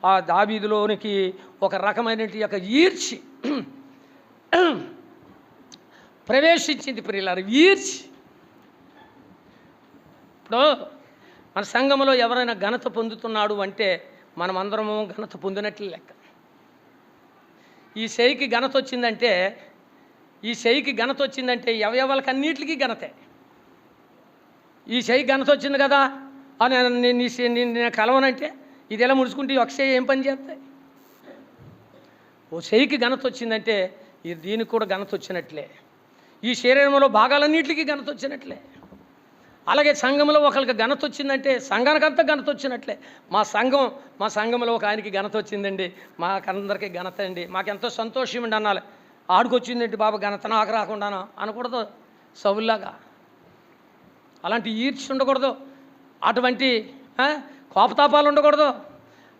ఆ దావీదులోనికి ఒక రకమైన ఈర్చి, ప్రవేశించింది ప్రియులారు, ఈర్చి. ఇప్పుడు మన సంఘంలో ఎవరైనా ఘనత పొందుతున్నాడు అంటే మనమందరము ఘనత పొందినట్లు లెక్క. ఈ శైకి ఘనత వచ్చిందంటే ఎవరికి అన్నిటికీ ఘనతే. ఈ శైకి ఘనత వచ్చింది కదా అని నేను కలవనంటే ఇది ఎలా ముడుచుకుంటే ఒక శై ఏం పని చేస్తాయి? ఓ శైకి ఘనత వచ్చిందంటే దీనికి కూడా ఘనత వచ్చినట్లే. ఈ శరీరంలో భాగాలన్నింటికి ఘనత వచ్చినట్లే. అలాగే సంఘంలో ఒకరికి ఘనత వచ్చిందంటే సంఘానికంతా ఘనత వచ్చినట్లే. మా సంఘంలో ఒక ఆయనకి ఘనత వచ్చిందండి, మాకందరికీ ఘనత అండి, మాకెంతో సంతోషం అండి అనాలి. ఆడుకొచ్చిందండి బాబా ఘనత, నాకు రాకుండాను అనకూడదు. సౌల్లాగా అలాంటి ఈర్ష్య ఉండకూడదు, అటువంటి కోపతాపాలు ఉండకూడదు,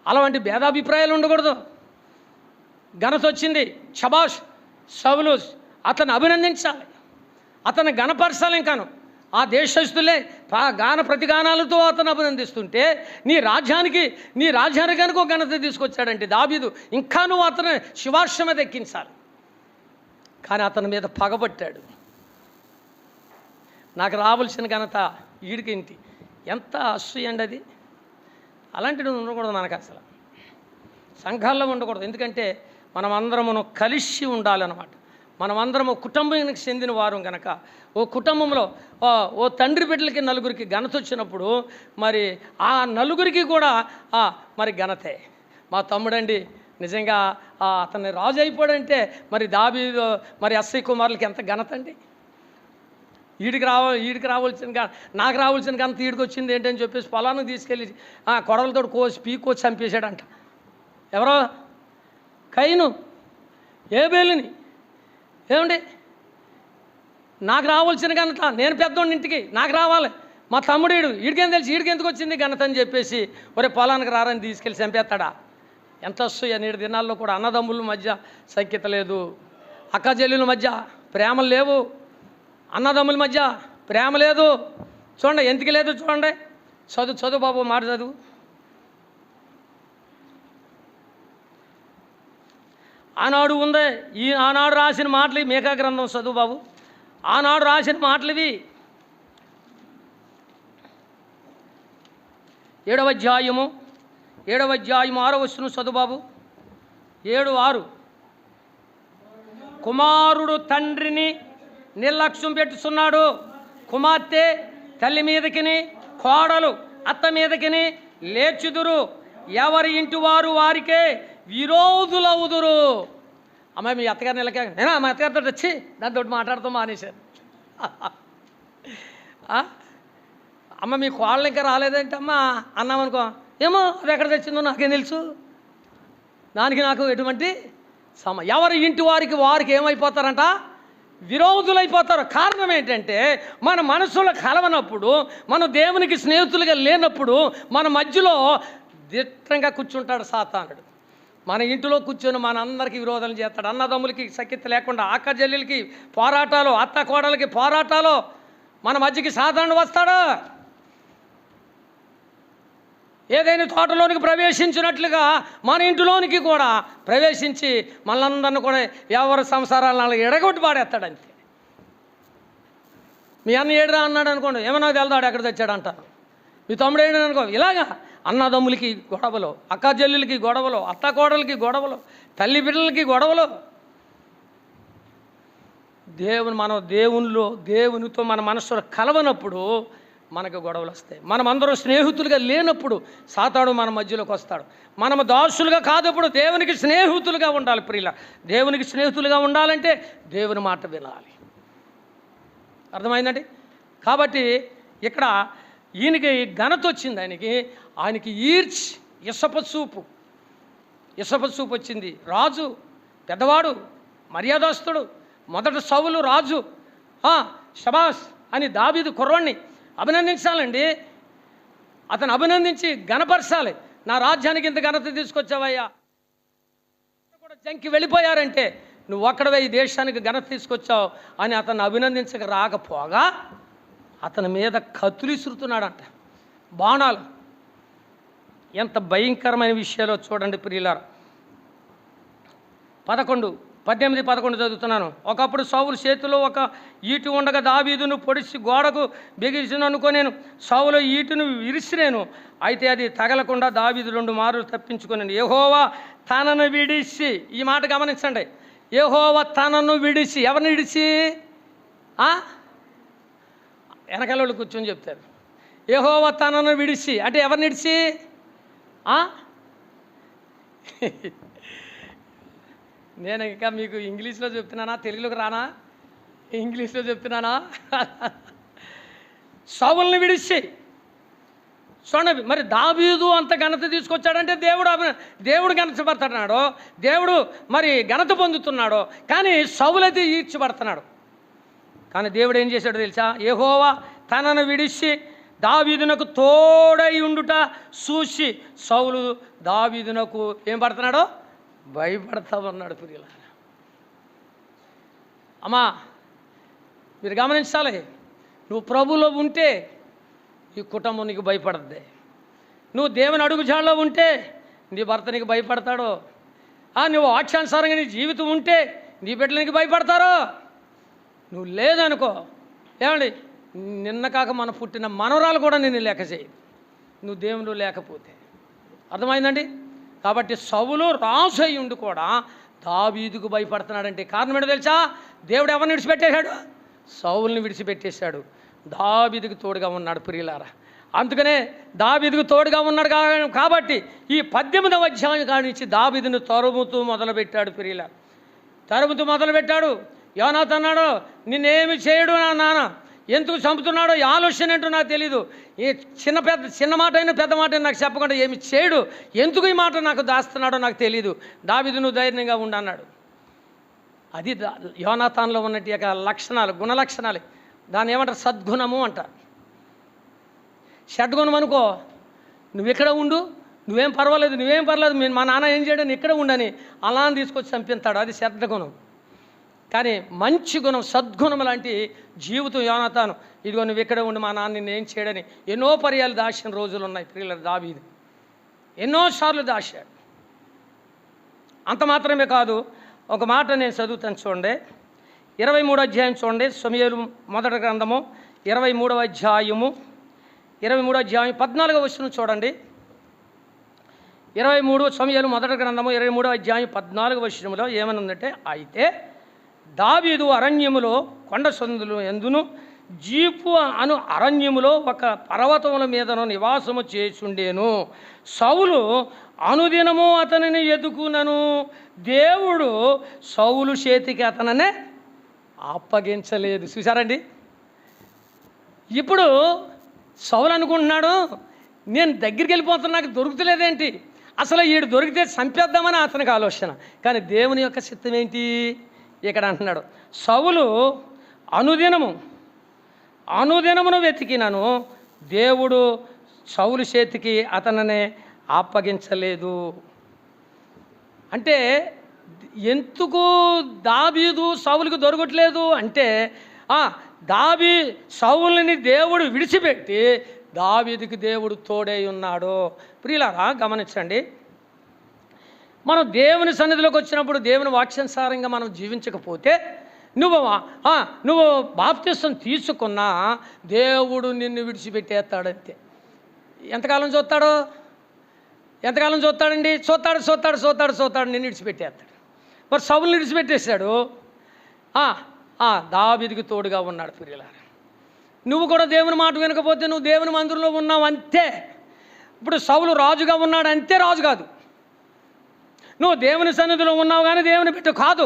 అలాంటి భేదాభిప్రాయాలు ఉండకూడదు. ఘనత వచ్చింది, షబాష్ సౌలు, అతను అభినందించాలి, అతను ఘనపరచాలి. ఇంకాను ఆ దేశస్తులే గాన ప్రతిగానాలతో అతను అభినందిస్తుంటే నీ రాజ్యానికి కనుక ఘనత తీసుకొచ్చాడంటే దావీదు, ఇంకా నువ్వు అతను శివార్ష మీద ఎక్కించాలి. కానీ అతని మీద పగబట్టాడు. నాకు రావాల్సిన ఘనత ఈడికేంటి? ఎంత అసూయ అండి అది. అలాంటివి ఉండకూడదు మనకు, అసలు సంఘాల్లో ఉండకూడదు. ఎందుకంటే మనమందరము కలిసి ఉండాలన్నమాట. మనమందరము కుటుంబానికి చెందిన వారు కనుక ఓ కుటుంబంలో ఓ తండ్రి బిడ్డలకి నలుగురికి ఘనత వచ్చినప్పుడు మరి ఆ నలుగురికి కూడా మరి ఘనతే. మా తమ్ముడండి నిజంగా అతన్ని రాజు అయిపోయాడంటే మరి దావీదు మరి అస్సై కుమారులకి ఎంత ఘనత అండి. ఈడికి రావాల్సిన నాకు రావాల్సిన ఘనత ఈడికి వచ్చింది ఏంటని చెప్పేసి పొలాన్ని తీసుకెళ్ళి కొడవలతో పీకోసి చంపేశాడంట. ఎవరో కయ్యను ఏబేలుని. ఏమండి, నాకు రావాల్సిన ఘనత, నేను పెద్దోడిని ఇంటికి నాకు రావాలి, మా తమ్ముడు ఈడికేం తెలిసి ఈడికెందుకు వచ్చింది ఘనత అని చెప్పేసి ఒరే పొలానికి రారని తీసుకెళ్ళి చంపేస్తాడా? ఎంత వస్తాయి. నేడు దినాల్లో కూడా అన్నదమ్ముల మధ్య సఖ్యత లేదు, అక్కచెల్లెల మధ్య ప్రేమలు లేవు, అన్నదమ్ముల మధ్య ప్రేమ లేదు. చూడండి ఎందుకు లేదు చూడండి. చదువు బాబు, మాట చదువు. ఆనాడు ఉందే, ఆనాడు రాసిన మాటలు, మేకా గ్రంథం చదువు బాబు. ఆనాడు రాసిన మాటలు ఇవి. 7వ అధ్యాయము 6వ వచనం చదువు బాబు. 7:6. కుమారుడు తండ్రిని నిర్లక్ష్యం పెట్టుచున్నాడు, కుమార్తె తల్లి మీదకిని కోడలు అత్త మీదకిని లేచుదురు, ఎవరి ఇంటి వారు వారికే విరోధులవుదురు. అమ్మాయి మీ అత్తగారిని నెలకే నేనా మా అత్తగారితో వచ్చి దాంతో మాట్లాడుతూ మానేశాను. అమ్మ మీ కోళ్ళు ఇంకా రాలేదంటే అమ్మ అన్నామనుకో, ఏమో అది ఎక్కడ తెచ్చిందో నాకేం తెలుసు, దానికి నాకు ఎటువంటి ఎవరి ఇంటి వారికి ఏమైపోతారంట? విరోధులైపోతారు. కారణం ఏంటంటే మన మనసులో కలవనప్పుడు, మనం దేవునికి స్నేహితులుగా లేనప్పుడు మన మధ్యలో దిట్టంగా కూర్చుంటాడు సాతానుడు. మన ఇంటిలో కూర్చొని మన అందరికీ విరోధం చేస్తాడు. అన్నదమ్ములకి సఖ్యత లేకుండా, అక్కచెల్లెలకి పోరాటాలు, అత్త కోడలకి పోరాటాలు, మన మధ్యకి సాతానుడు వస్తాడు. ఏదైనా తోటలోనికి ప్రవేశించినట్లుగా మన ఇంటిలోనికి కూడా ప్రవేశించి మనందరిని కూడా ఎవరి సంసారాలను ఎడగొట్టి పాడేస్తాడు. అంతే. మీ అన్న ఏడురా అన్నాడు అనుకోండి, ఏమన్నా వెళ్తాడు ఎక్కడ తెచ్చాడు అంటారు. మీ తమ్ముడు ఏడు అనుకో, ఇలాగా అన్నదమ్ములకి గొడవలు, అక్కచెల్లెలకి గొడవలు, అత్త కోడలకి గొడవలు, తల్లి బిడ్డలకి గొడవలు. దేవునితో మన మనసులో కలవనప్పుడు మనకు గొడవలు వస్తాయి. మనం అందరం స్నేహితులుగా లేనప్పుడు సాతాడు మన మధ్యలోకి వస్తాడు. మనము దాసులుగా కాదు, ఇప్పుడు దేవునికి స్నేహితులుగా ఉండాలి. ప్రియుల, దేవునికి స్నేహితులుగా ఉండాలంటే దేవుని మాట వినాలి. అర్థమైందండి? కాబట్టి ఇక్కడ ఈయనకి ఘనత వచ్చింది. ఆయనకి ఈర్చి ఇసప చూపు వచ్చింది. రాజు, పెద్దవాడు, మర్యాదస్తుడు, మొదట సౌలు రాజు, షబాస్ అని దావీదు కుర్రాన్ని అభినందించాలండి. అతను అభినందించి ఘనపరచాలి. నా రాజ్యానికి ఇంత ఘనత తీసుకొచ్చావయ్యా కూడా జంకి వెళ్ళిపోయారంటే నువ్వు ఒక్కడవే ఈ దేశానికి ఘనత తీసుకొచ్చావు అని అతను అభినందించక రాకపోగా అతని మీద కత్తులు ఇసురుతున్నాడంట, బాణాలు. ఎంత భయంకరమైన విషయాలో చూడండి ప్రియులారా. 18-11 చదువుతున్నాను. ఒకప్పుడు సౌలు చేతిలో ఒక ఈటు ఉండగా దావీదును పొడిచి గోడకు బిగించిన అనుకోనేను. సౌలు ఈటును విరిసినేను, అయితే అది తగలకుండా దావీదు 2 మార్లు తప్పించుకున్నాను. యెహోవా తనను విడిచి, ఈ మాట గమనించండి, యెహోవా తనను విడిచి, ఎవరిని విడిచి? వెనకాల కూర్చొని చెప్తారు. యెహోవా తనను విడిచి అంటే ఎవరిని విడిచి? నేను ఇంకా మీకు ఇంగ్లీష్లో చెప్తున్నానా, తెలుగులోకి రానా? ఇంగ్లీష్లో చెప్తున్నానా? సౌలుని విడిచి. చూడండి, మరి దావీదు అంత ఘనత తీసుకొచ్చాడంటే దేవుడు ఘనతపడుతున్నాడు, దేవుడు మరి ఘనత పొందుతున్నాడు. కానీ సౌలు అయితే ఈడ్చబడుతున్నాడు. కానీ దేవుడు ఏం చేశాడో తెలుసా? యెహోవా తనను విడిచి దావీదునకు తోడై ఉండుట చూసి సౌలు దావీదునకు ఏం పడుతున్నాడో భయపడతా ఉన్నాడు. ప్రియులారా, అమ్మా మీరు గమనించాలి, నువ్వు ప్రభులో ఉంటే ఈ కుటుంబం నీకు భయపడద్ది. నువ్వు దేవుని అడుగుజాడలో ఉంటే నీ భర్త నీకు భయపడతాడు. నువ్వు వాక్యానుసారంగా నీ జీవితం ఉంటే నీ బిడ్డలు నీకు భయపడతారు. నువ్వు లేదనుకో, ఏమండి, నిన్న కాక మన పుట్టిన మనవరాలు కూడా నిన్ను లెక్క చేయదు, నువ్వు దేవుడు లేకపోతే. అర్థమైందండి? కాబట్టి సౌలు రాజు అయి ఉండి కూడా దావీదుకు భయపడుతున్నాడంటే కారణం ఏంటో తెలుసా? దేవుడు ఎవరిని విడిచిపెట్టేశాడు? సౌలుని విడిచిపెట్టేశాడు. దావీదుకు తోడుగా ఉన్నాడు. ప్రియులారా, అందుకనే దావీదుకు తోడుగా ఉన్నాడు కాబట్టి ఈ 18వ అధ్యాయం కాడి నుంచి దావీదును తరుముతూ మొదలుపెట్టాడు. ప్రియులారా, తరుముతూ మొదలుపెట్టాడు. యోనాతాను అన్నాడు, నిన్నేమి చేయడు నా నాన్న, ఎందుకు చంపుతున్నాడో ఈ ఆలోచన ఏంటో నాకు తెలీదు, ఈ చిన్న మాట అయినా పెద్ద మాట అయినా నాకు చెప్పకుండా ఏమి చేయడు, ఎందుకు ఈ మాట నాకు దాస్తున్నాడో నాకు తెలీదు, దావీదు నువ్వు ధైర్యంగా ఉండన్నాడు. అది యోనాతాన్లో ఉన్నట్టు యొక్క లక్షణాలు, గుణలక్షణాలు. దాన్ని ఏమంటారు? సద్గుణము అంటారు. షడ్గుణం అనుకో, నువ్వు ఇక్కడ ఉండు, నువ్వేం పర్వాలేదు, మా నాన్న ఏం చేయడం, ఇక్కడ ఉండని అలా తీసుకొచ్చి చంపిస్తాడు. అది షడ్గుణం. కానీ మంచి గుణం, సద్గుణం లాంటి జీవితం యోనాతాను. ఇదిగో నువ్వు ఇక్కడ ఉండి మా నాన్న నిన్ను ఏం చేయడని ఎన్నో పర్యాలు దాచిన రోజులు ఉన్నాయి. ప్రియుల దావీదు ఎన్నోసార్లు దాచాడు. అంత మాత్రమే కాదు, ఒక మాట నేను చదువుతాను చూడండి. 23వ అధ్యాయం చూడండి, సమూయేలు మొదటి గ్రంథము 23వ అధ్యాయము 14వ వచనం చూడండి. 23 సమూయేలు మొదటి గ్రంథము 23వ అధ్యాయం 14వ వచనంలో ఏమని ఉందంటే, అయితే దావీదు అరణ్యములో కొండ సందులు ఎందును జీపు అను అరణ్యములో ఒక పర్వతముల మీదను నివాసము చేసుండేను. సౌలు అనుదినము అతనిని ఎదుకునను, దేవుడు సౌలు చేతికి అతననే అప్పగించలేదు. చూసారండి, ఇప్పుడు సౌలు అనుకుంటున్నాడు, నేను దగ్గరికి వెళ్ళిపోతున్నా, నాకు దొరుకుతలేదేంటి, అసలు ఈడు దొరికితే చంపేద్దామని అతనికి ఆలోచన. కానీ దేవుని యొక్క చిత్తం ఏంటి ఇక్కడ అంటున్నాడు, సౌలు అనుదినమును వెతికినను, దేవుడు సౌలు చేతికి అతననే అప్పగించలేదు. అంటే ఎందుకు దావీదు సౌలుకు దొరకట్లేదు అంటే, సౌలుని దేవుడు విడిచిపెట్టి దావీదుకి దేవుడు తోడై ఉన్నాడు. ప్రియులారా గమనించండి, మనం దేవుని సన్నిధిలోకి వచ్చినప్పుడు దేవుని వాక్యానుసారంగా మనం జీవించకపోతే నువ్వు బాప్తిసం తీసుకున్నా దేవుడు నిన్ను విడిచిపెట్టేస్తాడంతే. ఎంతకాలం చూస్తాడండి? చూస్తాడు, నిన్ను విడిచిపెట్టేస్తాడు. మరి సౌలుని విడిచిపెట్టేశాడు, దావీదుకి తోడుగా ఉన్నాడు. ప్రియులారా, నువ్వు కూడా దేవుని మాట వినకపోతే నువ్వు దేవుని మందిరంలో ఉన్నావు అంతే. ఇప్పుడు సౌలు రాజుగా ఉన్నాడు అంతే, రాజు కాదు. నువ్వు దేవుని సన్నిధిలో ఉన్నావు కానీ దేవుని బిడ్డ కాదు.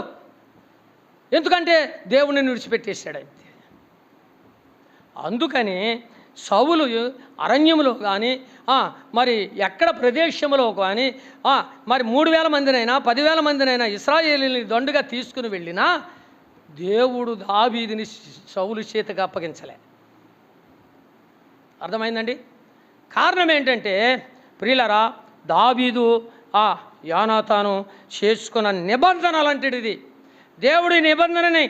ఎందుకంటే దేవుడిని విడిచిపెట్టేశాడు అంతే. అందుకని సౌలు అరణ్యములో కానీ మరి ఎక్కడ ప్రదేశంలో కానీ మరి 3000 మందినైనా 10,000 మందినైనా ఇశ్రాయేలీని దండుగా తీసుకుని వెళ్ళినా దేవుడు దావీదుని సౌలు చేతికి అప్పగించలే. అర్థమైందండి? కారణం ఏంటంటే ప్రియులారా, దావీదు యోనాతాను చేసుకున్న నిబంధన అలాంటిది. ఇది దేవుడి నిబంధనని,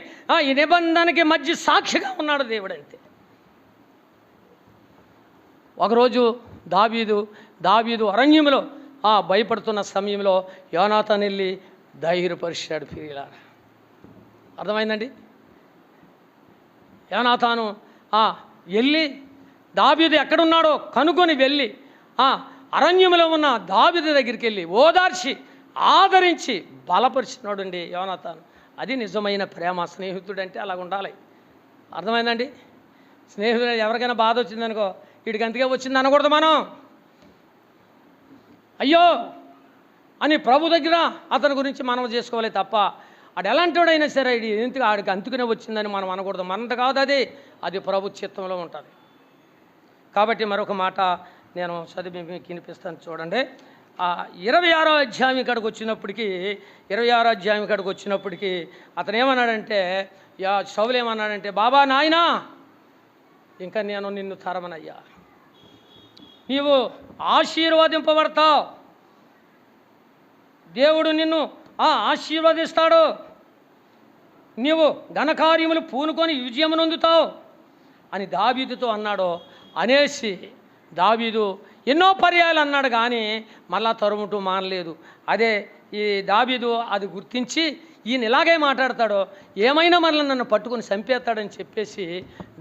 ఈ నిబంధనకి మధ్య సాక్షిగా ఉన్నాడు దేవుడు అంతే. ఒకరోజు దావీదు అరణ్యంలో భయపడుతున్న సమయంలో యోనాతాను వెళ్ళి ధైర్యపరిచాడు. ప్రియులారా, అర్థమైందండి? యోనాతాను వెళ్ళి దావీదు ఎక్కడున్నాడో కనుగొని వెళ్ళి అరణ్యంలో ఉన్న దావీదు దగ్గరికి వెళ్ళి ఓదార్చి ఆదరించి బలపరిచినాడు అండి యోనాతాను. అది నిజమైన ప్రేమ. స్నేహితుడు అంటే అలా ఉండాలి. అర్థమైందండి? స్నేహితుడు ఎవరికైనా బాధ వచ్చిందనుకో, వీడికి అంతగా వచ్చింది అనకూడదు మనం. అయ్యో అని ప్రభు దగ్గర అతని గురించి మనం చేసుకోవాలి తప్ప, ఆడు ఎలాంటి వాడైనా సరే ఇది ఎందుకు ఆడికి అంతుకునే వచ్చిందని మనం అనకూడదు. మనంత కాదు అది ప్రభు చిత్తంలో ఉంటుంది. కాబట్టి మరొక మాట నేను చదివి మీకు వినిపిస్తాను చూడండి. 26వ అధ్యాయం ఇక్కడికి వచ్చినప్పటికీ అతను ఏమన్నాడంటే, సౌలు ఏమన్నాడంటే, బాబా నాయనా ఇంకా నేను నిన్ను తరమనయ్యా, నీవు ఆశీర్వదింపబడతావు, దేవుడు నిన్ను ఆశీర్వదిస్తాడు, నీవు ఘనకార్యములు పూనుకొని విజయమునొందుతావు అని దావీదుతో అన్నాడు. అనేసి దావీదు ఎన్నో పర్యాయాలు అన్నాడు కానీ మళ్ళా తరుముటూ మానలేదు. అదే ఈ దావీదు అది గుర్తించి ఈయన ఇలాగే మాట్లాడతాడో ఏమైనా మళ్ళీ నన్ను పట్టుకొని చంపేస్తాడని చెప్పేసి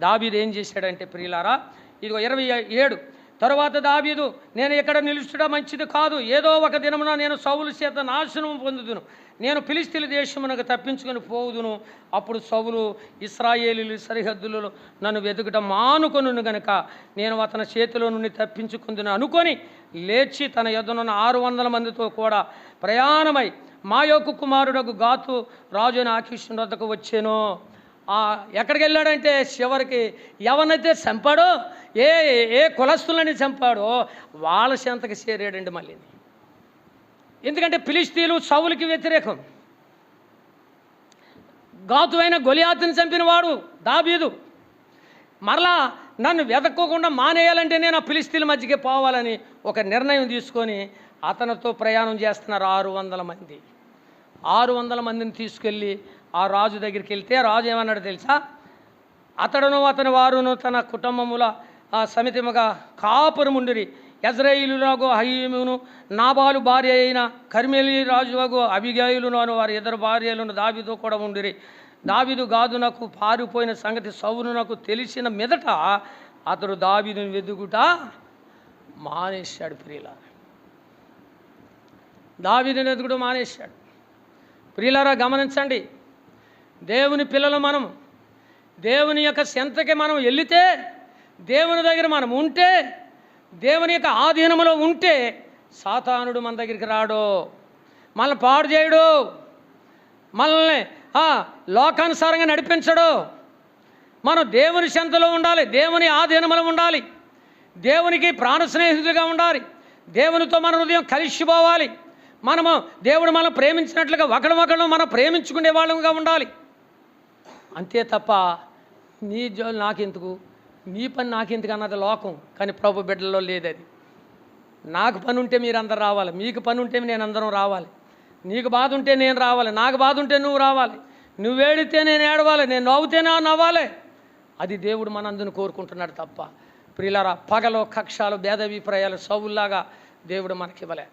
దావీదు ఏం చేశాడంటే ప్రియులారా, ఇదిగో 27 తరువాత దావీదు, నేను ఇక్కడ నిలుచుట మంచిది కాదు, ఏదో ఒక దినమున నేను సౌలు చేత నాశనం పొందుదును, నేను ఫిలిష్తీయుల దేశమునకు తప్పించుకొని పోవుదును, అప్పుడు సౌలు ఇశ్రాయేలీయుల సరిహద్దులలో నన్ను వెతుకుట మానుకొను గనుక నేను అతని చేతిలో నుండి తప్పించుకుందును అనుకొని లేచి తన యొద్దనున్న 600 మందితో కూడా ప్రయాణమై మా యొక్క కుమారుడకు గాతు రాజు అయిన ఆకీషు వద్దకు వచ్చాను. ఎక్కడికి వెళ్ళాడంటే చివరికి ఎవరినైతే చంపాడో, ఏ కులస్తులని చంపాడో వాళ్ళ చెంతకి చేరాడండి మళ్ళీ. ఎందుకంటే ఫిలిష్తీయులు సౌలుకి వ్యతిరేకం. గాతు అయిన గొలియాతుని చంపినవాడు దావీదు. మరలా నన్ను వెతక్కోకుండా మానేయాలంటే నేను ఆ ఫిలిష్తీయుల మధ్యకే పోవాలని ఒక నిర్ణయం తీసుకొని అతనితో ప్రయాణం చేస్తున్నారు 600 మంది. 600 మందిని తీసుకెళ్ళి ఆ రాజు దగ్గరికి వెళ్తే రాజు ఏమన్నాడు తెలుసా, అతడును అతని వారును తన కుటుంబముల సమితిముగా కాపురముండిరి. యజ్రెయేలునగు అహీమును నాబాలు భార్య అయిన కర్మెలి రాజువగు అబిగయీలును అను వారి 2 భార్యలను దావీదు కూడా ఉండిరి. దావీదు గాదునకు పారిపోయిన సంగతి సౌలునకు తెలిసిన మీదట అతడు దావీదును వెతుకుట మానేశాడు. ప్రియులారా, దావీదును వెతుకుట మానేశాడు. ప్రియులారా గమనించండి, దేవుని పిల్లలు మనం దేవుని యొక్క చెంతకి మనం వెళితే, దేవుని దగ్గర మనం ఉంటే, దేవుని యొక్క ఆధీనంలో ఉంటే సాతానుడు మన దగ్గరికి రాడు, మనల్ని పాడు చేయడు, మనల్ని లోకానుసారంగా నడిపించడు. మనం దేవుని చెంతలో ఉండాలి, దేవుని ఆధీనంలో ఉండాలి, దేవునికి ప్రాణ స్నేహితులుగా ఉండాలి, దేవునితో మన హృదయం కలిసిపోవాలి. దేవుడు మనం ప్రేమించినట్లుగా ఒకరినొకరు మనం ప్రేమించుకునే వాళ్ళంగా ఉండాలి. అంతే తప్ప నీ జోలు నాకెందుకు, నీ పని నాకెందుకు అన్నది లోకం. కానీ ప్రభు బిడ్డల్లో లేదు అది. నాకు పని ఉంటే మీరందరూ రావాలి, మీకు పని ఉంటే నేను అందరం రావాలి, నీకు బాధ ఉంటే నేను రావాలి, నాకు బాధ ఉంటే నువ్వు రావాలి, నువ్వు ఏడితే నేను ఏడవాలి, నేను నవ్వుతేనే నవ్వాలి. అది దేవుడు మనందరిని కోరుకుంటున్నాడు తప్ప ప్రియులారా పగలో కక్షాలు భేదాభిప్రాయాలు సౌలులాగా దేవుడు మనకివ్వలే.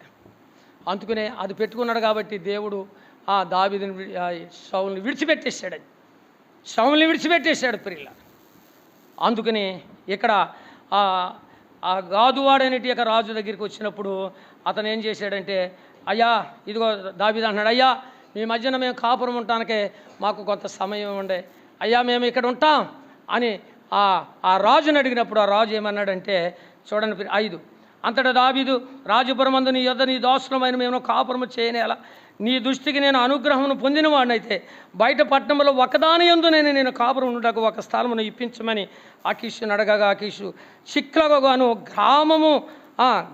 అందుకనే అది పెట్టుకున్నాడు కాబట్టి దేవుడు దావీదుని సౌలుని విడిచిపెట్టేశాడు ప్రియులారా. అందుకని ఇక్కడ గాదువాడనేటి యొక్క రాజు దగ్గరికి వచ్చినప్పుడు అతను ఏం చేశాడంటే, అయ్యా ఇదిగో దావీదు అంటున్నాడు, అయ్యా మీ మధ్యన మేము కాపురం ఉండటానికే మాకు కొంత సమయం ఉండే, అయ్యా మేము ఇక్కడ ఉంటాం అని ఆ రాజుని అడిగినప్పుడు ఆ రాజు ఏమన్నాడంటే చూడండి 5 అంతటా దావీదు, రాజపురమందు నీ యొద్ద నీ దాసులమైన మేము కాపురము చేయనేలా, నీ దృష్టికి నేను అనుగ్రహమును పొందిన వాడినైతే బయట పట్టణంలో ఒకదాని యందు నేను కాపురం ఉండటకు ఒక స్థలమును ఇప్పించమని ఆకీషుని అడగగా, ఆకీషు సిక్లగు అను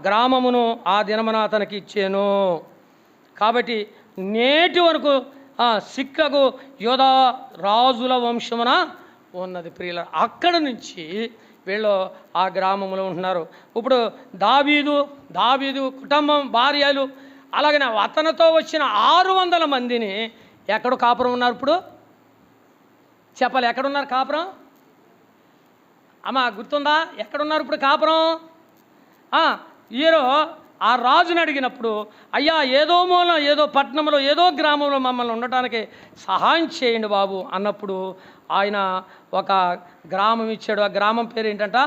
గ్రామమును ఆ దినమున అతనికి ఇచ్చాను. కాబట్టి నేటి వరకు సిక్లగు యోధా రాజుల వంశమున ఉన్నది ప్రియుల. అక్కడ నుంచి వీళ్ళు ఆ గ్రామంలో ఉంటున్నారు. ఇప్పుడు దావీదు కుటుంబం భార్యలు అలాగనే అతనితో వచ్చిన 600 మందిని ఎక్కడ కాపురం ఉన్నారు? ఇప్పుడు చెప్పాలి, ఎక్కడున్నారు కాపురం? అమ్మా గుర్తుందా? ఎక్కడున్నారు ఇప్పుడు కాపురం? వీరు ఆ రాజుని అడిగినప్పుడు, అయ్యా ఏదో మూల ఏదో పట్టణంలో ఏదో గ్రామంలో మమ్మల్ని ఉండటానికి సహాయం చేయండి బాబు అన్నప్పుడు ఆయన ఒక గ్రామం ఇచ్చాడు. ఆ గ్రామం పేరు ఏంటంట?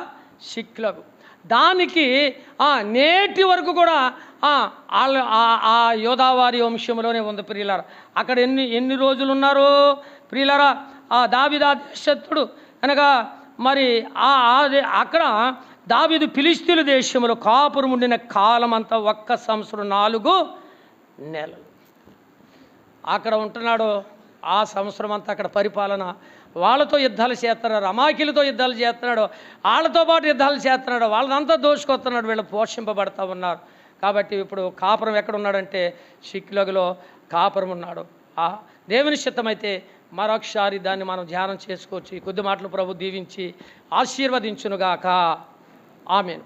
సిక్లగు. దానికి నేటి వరకు కూడా ఆ యోధావారి వంశంలోనే ఉంది ప్రియులారా. అక్కడ ఎన్ని రోజులు ఉన్నారు ప్రియులారా? దావీదు దేశస్థుడు కనుక మరి అక్కడ దావీదు ఫిలిష్తీయుల దేశంలో కాపురం ఉండిన కాలం అంతా 1 సంవత్సరం 4 నెలలు అక్కడ ఉంటున్నాడు. ఆ సంవత్సరం అంతా అక్కడ పరిపాలన, వాళ్ళతో యుద్ధాలు చేస్తున్నాడు, అమాయకులతో యుద్ధాలు చేస్తున్నాడు, వాళ్ళతో పాటు యుద్ధాలు చేస్తున్నాడు, వాళ్ళదంతా దోచుకొస్తున్నాడు, వీళ్ళు పోషింపబడతా ఉన్నారు. కాబట్టి ఇప్పుడు కాపురం ఎక్కడ ఉన్నాడంటే సిక్లగులో కాపురం ఉన్నాడు. దేవుని చిత్తమైతే మరొకసారి దాన్ని మనం ధ్యానం చేసుకోవచ్చు. ఈ కొద్ది మాటలు ప్రభు దీవించి ఆశీర్వదించునుగాక. ఆమేన్.